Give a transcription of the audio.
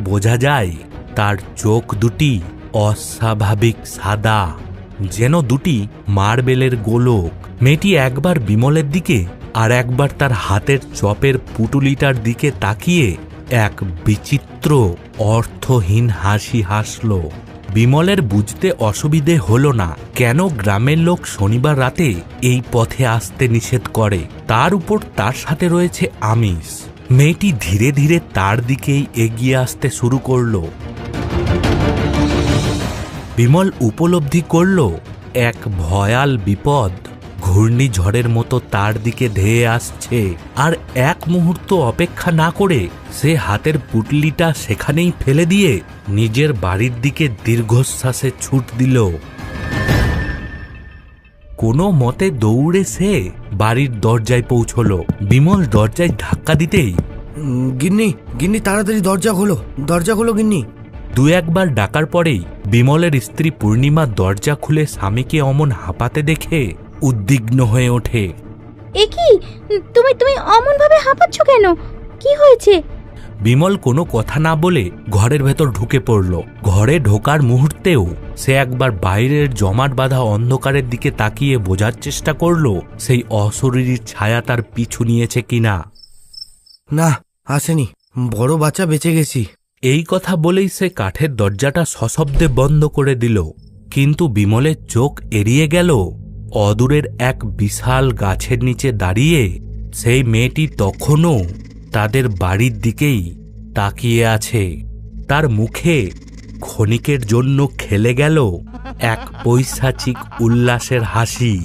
বোঝা যায় তার চোখ দুটি অস্বাভাবিক সাদা, যেন দুটি মার্বেলের গোলক। মেয়েটি একবার বিমলের দিকে আর একবার তার হাতের চপের পুটুলিটার দিকে তাকিয়ে এক বিচিত্র অর্থহীন হাসি হাসল। বিমলের বুঝতে অসুবিধে হলো না কেন গ্রামের লোক শনিবার রাতে এই পথে আসতে নিষেধ করে, তার উপর তার সাথে রয়েছে আমিষ। মেয়েটি ধীরে ধীরে তার দিকেই এগিয়ে আসতে শুরু করল। বিমল উপলব্ধি করল এক ভয়াল বিপদ ঘূর্ণিঝড়ের মতো তার দিকে ধেয়ে আসছে। আর এক মুহূর্ত অপেক্ষা না করে সে হাতের পুটলিটা সেখানেই ফেলে দিয়ে নিজের বাড়ির দিকে দীর্ঘশ্বাসে ছুট দিল। কোনো মতে দৌড়ে সে বাড়ির দরজায় পৌঁছল। বিমল দরজায় ধাক্কা দিতেই, গিন্নি গিন্নি তাড়াতাড়ি দরজা খোলো গিন্নি। দু একবার ডাকার পরেই বিমলের স্ত্রী পূর্ণিমা দরজা খুলে স্বামীকে অমন হাঁপাতে দেখে উদ্বিগ্ন হয়ে ওঠে। এ কি, তুমি তুমি অমন ভাবে হাঁপাচ্ছ কেন? কি হয়েছে? বিমল কোনো কথা না বলে ঘরের ভেতর ঢুকে পড়ল। ঘরে ঢোকার মুহূর্তেও সে একবার বাইরের জমাট বাঁধা অন্ধকারের দিকে তাকিয়ে বোঝার চেষ্টা করল সেই অশরীরীর ছায়া তার পিছু নিয়েছে কিনা। না, আসেনি, বড় বাচ্চা বেঁচে গেছি। এই কথা বলেই সে কাঠের দরজাটা সশব্দে বন্ধ করে দিল। কিন্তু বিমলের চোখ এড়িয়ে গেল অদূরের এক বিশাল গাছের নিচে দাঁড়িয়ে সেই মেয়েটি তখনও তাদের বাড়ির দিকেই তাকিয়ে আছে। তার মুখে ক্ষণিকের জন্য খেলে গেল এক পৈশাচিক উল্লাসের হাসি।